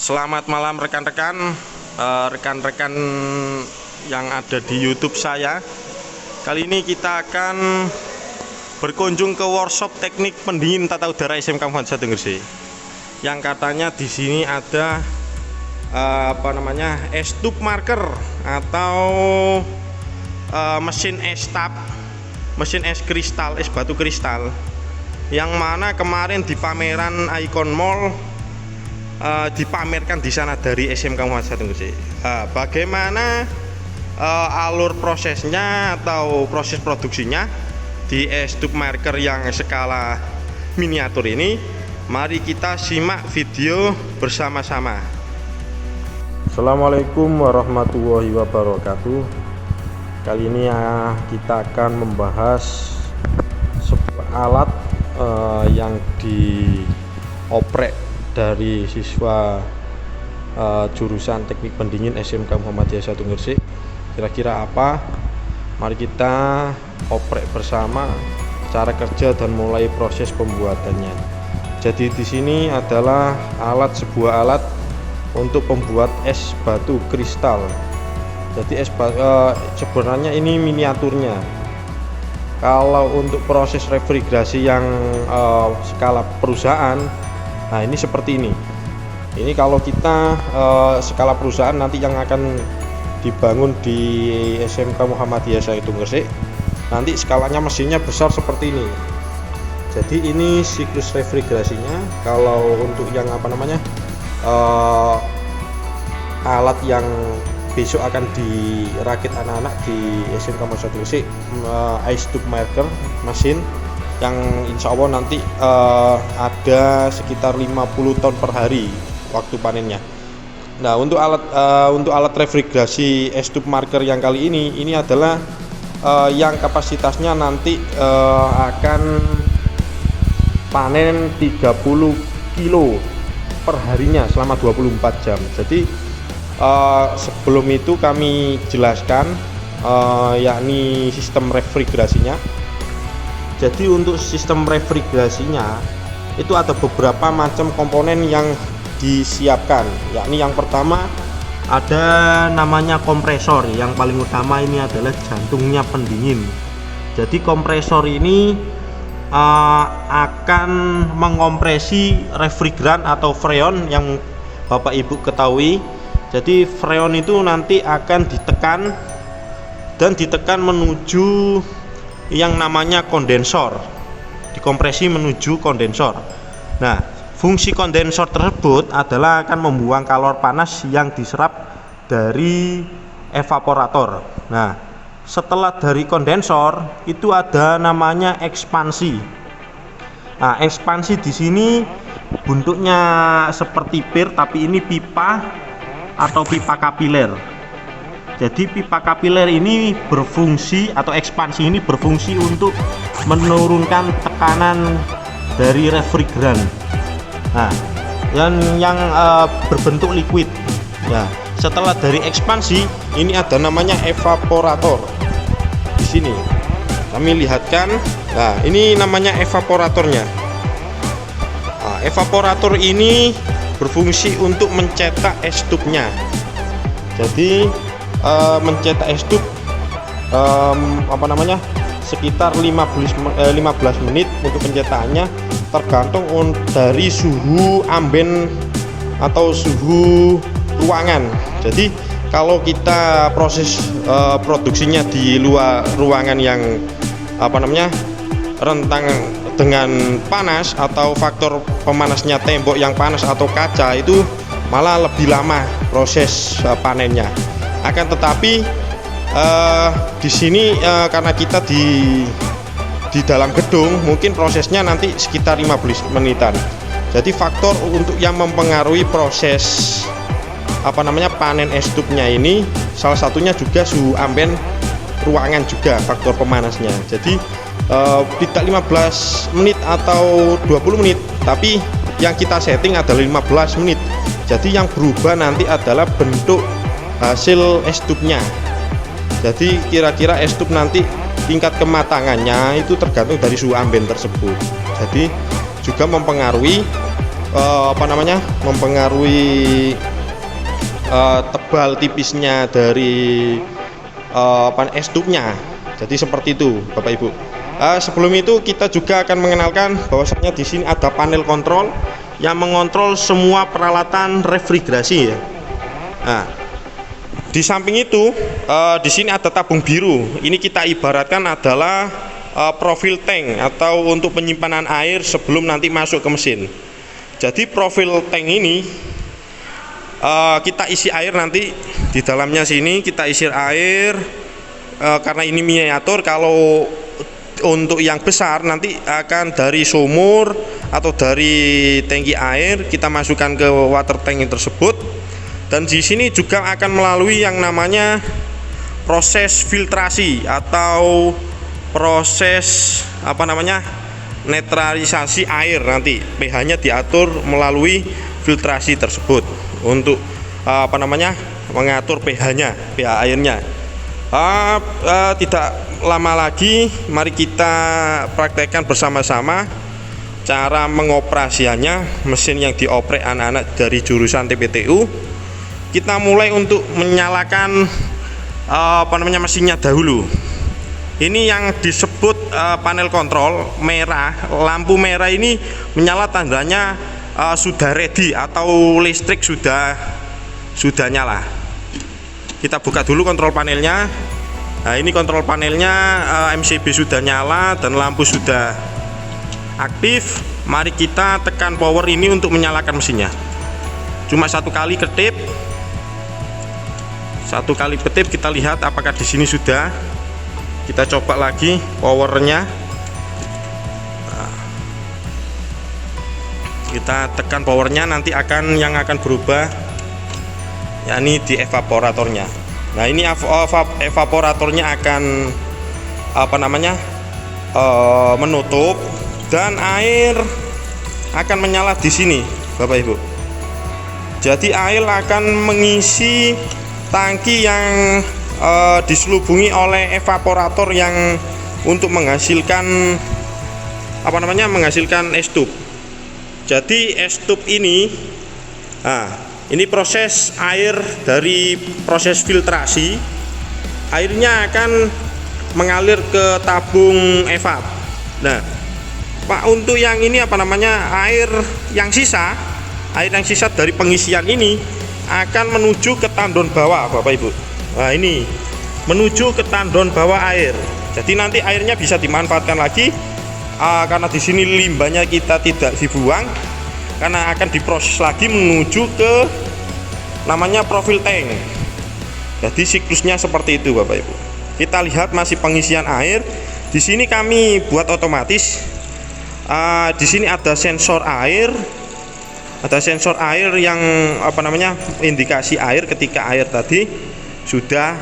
Selamat malam rekan-rekan, rekan-rekan yang ada di YouTube saya. Kali ini kita akan berkunjung ke workshop teknik pendingin tata udara SMK Muhammad Satu Gresik. Yang katanya di sini ada es tube marker atau mesin es tap, mesin es kristal, es batu kristal. Yang mana kemarin di pameran Icon Mall dipamerkan di sana dari SMK Muhammad Satu Gresik. Bagaimana alur prosesnya atau proses produksinya di es tube marker yang skala miniatur ini? Mari kita simak video bersama-sama. Assalamualaikum warahmatullahi wabarakatuh. Kali ini kita akan membahas sebuah alat yang dioprek dari siswa jurusan teknik pendingin SMK Muhammadiyah Satu Gresik. Kira-kira apa? Mari kita oprek bersama cara kerja dan mulai proses pembuatannya. Jadi di sini adalah sebuah alat untuk pembuat es batu kristal. Jadi sebenarnya ini miniaturnya. Kalau untuk proses refrigerasi yang skala perusahaan, nah ini seperti ini. Ini kalau kita skala perusahaan nanti yang akan dibangun di SMK Muhammadiyah Satu Gresik, nanti skalanya mesinnya besar seperti ini. Jadi ini siklus refrigerasinya. Kalau untuk yang alat yang besok akan dirakit anak-anak di SMK Muhammadiyah Satu Gresik, ice tube marker mesin yang insya Allah nanti ada sekitar 50 ton per hari waktu panennya. Nah, untuk alat refrigerasi es tube marker yang kali ini adalah yang kapasitasnya nanti akan panen 30 kilo per harinya selama 24 jam. Jadi sebelum itu kami jelaskan yakni sistem refrigerasinya. Jadi untuk sistem refrigerasinya itu ada beberapa macam komponen yang disiapkan, yakni yang pertama ada namanya kompresor. Yang paling utama ini adalah jantungnya pendingin. Jadi kompresor ini akan mengompresi refrigeran atau freon yang Bapak Ibu ketahui. Jadi freon itu nanti akan ditekan menuju yang namanya kondensor, dikompresi menuju kondensor. Nah, fungsi kondensor tersebut adalah akan membuang kalor panas yang diserap dari evaporator. Nah, setelah dari kondensor itu ada namanya ekspansi. Nah, ekspansi di sini bentuknya seperti pir, tapi ini pipa atau pipa kapiler. Jadi pipa kapiler ini berfungsi, atau ekspansi ini berfungsi untuk menurunkan tekanan dari refrigeran. Nah, yang berbentuk liquid. Ya, setelah dari ekspansi ini ada namanya evaporator. Di sini kami lihatkan. Nah, ini namanya evaporatornya. Nah, evaporator ini berfungsi untuk mencetak es tube-nya. Jadi mencetak es tube sekitar 15 menit untuk pencetakannya, tergantung dari suhu ambien atau suhu ruangan. Jadi kalau kita proses produksinya di luar ruangan yang rentang dengan panas atau faktor pemanasnya tembok yang panas atau kaca, itu malah lebih lama proses panennya. Akan tetapi di sini karena kita di dalam gedung, mungkin prosesnya nanti sekitar 15 menitan. Jadi faktor untuk yang mempengaruhi proses panen es tube-nya ini, salah satunya juga suhu ambien ruangan, juga faktor pemanasnya. Jadi tidak 15 menit atau 20 menit, tapi yang kita setting adalah 15 menit. Jadi yang berubah nanti adalah bentuk hasil es tube-nya. Jadi kira-kira es tube nanti tingkat kematangannya itu tergantung dari suhu ambien tersebut. Jadi juga mempengaruhi apa namanya, mempengaruhi tebal tipisnya dari es tubnya. Jadi seperti itu Bapak Ibu. Sebelum itu kita juga akan mengenalkan bahwasanya di sini ada panel kontrol yang mengontrol semua peralatan refrigerasi ya. Nah, di samping itu di sini ada tabung biru. Ini kita ibaratkan adalah profil tank atau untuk penyimpanan air sebelum nanti masuk ke mesin. Jadi profil tank ini kita isi air nanti di dalamnya sini kita isi air karena ini miniatur. Kalau untuk yang besar nanti akan dari sumur atau dari tangki air kita masukkan ke water tank tersebut, dan di sini juga akan melalui yang namanya proses filtrasi atau proses apa namanya, netralisasi air. Nanti pH-nya diatur melalui filtrasi tersebut untuk apa namanya, mengatur pH-nya, pH airnya. Tidak lama lagi mari kita praktekkan bersama-sama cara mengoperasiannya mesin yang dioprek anak-anak dari jurusan TPTU. Kita mulai untuk menyalakan apa namanya, mesinnya dahulu. Ini yang disebut panel kontrol merah. Lampu merah ini menyala, tandanya sudah ready atau listrik sudah nyala. Kita buka dulu kontrol panelnya. Nah, ini kontrol panelnya, MCB sudah nyala dan lampu sudah aktif. Mari kita tekan power ini untuk menyalakan mesinnya. Cuma satu kali ketip. Satu kali ketip, kita lihat apakah di sini sudah. Kita coba lagi powernya. Kita tekan powernya, nanti yang akan berubah, yakni di evaporatornya. Nah, ini evaporatornya akan apa namanya, menutup dan air akan menyala di sini Bapak Ibu. Jadi air akan mengisi tangki yang diselubungi oleh evaporator yang untuk menghasilkan apa namanya, menghasilkan es tub. Jadi es tub ini, ini proses air dari proses filtrasi, airnya akan mengalir ke tabung evap. Nah, Pak, untuk yang ini apa namanya, air yang sisa dari pengisian ini akan menuju ke tandon bawah Bapak Ibu. Nah, ini menuju ke tandon bawah air. Jadi nanti airnya bisa dimanfaatkan lagi karena di sini limbahnya kita tidak dibuang, karena akan diproses lagi menuju ke namanya profil tank. Jadi siklusnya seperti itu Bapak Ibu. Kita lihat masih pengisian air. Di sini kami buat otomatis. Di sini ada sensor air. Ada sensor air yang apa namanya, indikasi air ketika air tadi sudah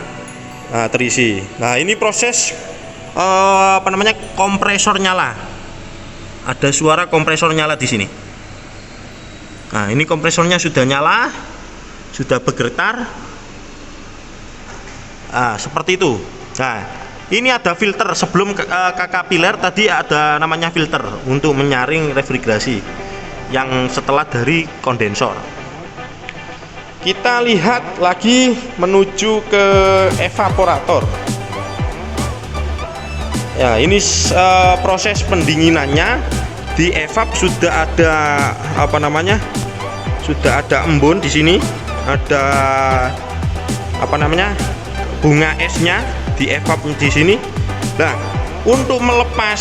terisi. Nah, ini proses apa namanya, kompresor nyala. Ada suara kompresor nyala di sini. Nah, ini kompresornya sudah nyala, sudah bergetar. Seperti itu. Nah, ini ada filter sebelum kapiler tadi, ada namanya filter untuk menyaring refrigerasi yang setelah dari kondensor. Kita lihat lagi menuju ke evaporator. Ya, ini proses pendinginannya. Di evap sudah ada apa namanya, sudah ada embun di sini, ada apa namanya, bunga esnya di evap di sini. Nah, untuk melepas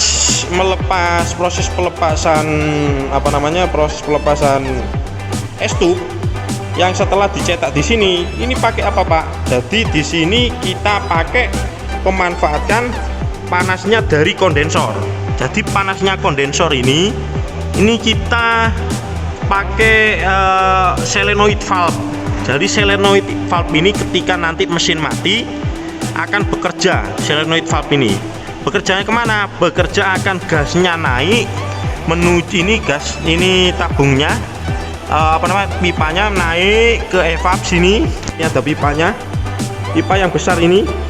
proses pelepasan apa namanya, proses pelepasan es tub yang setelah dicetak di sini, ini pakai apa Pak? Jadi di sini kita pakai pemanfaatkan panasnya dari kondensor. Jadi panasnya kondensor ini kita pakai solenoid valve. Jadi solenoid valve ini ketika nanti mesin mati akan bekerja. Solenoid valve ini bekerjanya kemana? Bekerja akan gasnya naik menuju ini, gas ini tabungnya apa namanya, pipanya naik ke evap sini. Ini ada pipanya, pipa yang besar ini.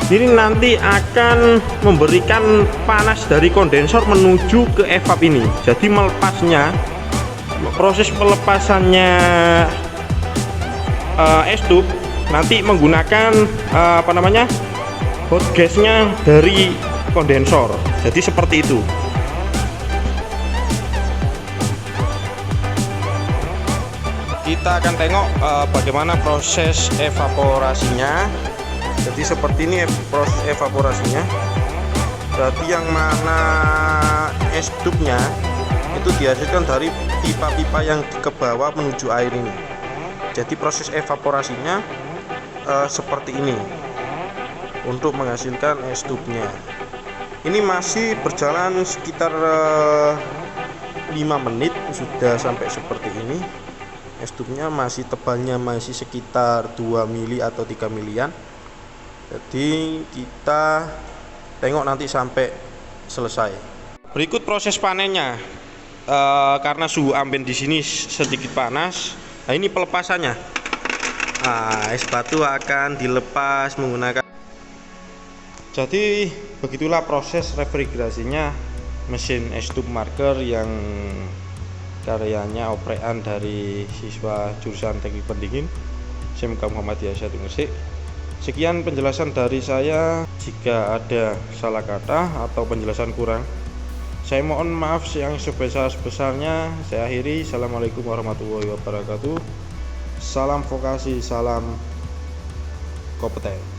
Ini nanti akan memberikan panas dari kondensor menuju ke evap ini. Jadi melepasnya proses pelepasannya es tube nanti menggunakan hot gasnya dari kondensor. Jadi seperti itu. Kita akan tengok bagaimana proses evaporasinya. Jadi seperti ini proses evaporasinya. Berarti yang mana es tube-nya itu dihasilkan dari pipa-pipa yang ke bawah menuju air ini. Jadi proses evaporasinya seperti ini untuk menghasilkan es tube-nya. Ini masih berjalan sekitar 5 menit sudah sampai seperti ini. Es tube-nya masih tebalnya masih sekitar 2 mili atau 3 milian. Jadi kita tengok nanti sampai selesai. Berikut proses panennya. Karena suhu ambien di sini sedikit panas. Nah, ini pelepasannya. Es batu akan dilepas menggunakan. Jadi begitulah proses refrigerasinya mesin es tube marker yang karyanya oprekan dari siswa jurusan Teknik Pendingin SMK Muhammadiyah 1 Gresik. Sekian penjelasan dari saya. Jika ada salah kata atau penjelasan kurang, saya mohon maaf yang sebesar-besarnya. Saya akhiri. Assalamualaikum warahmatullahi wabarakatuh. Salam vokasi, salam kompeten.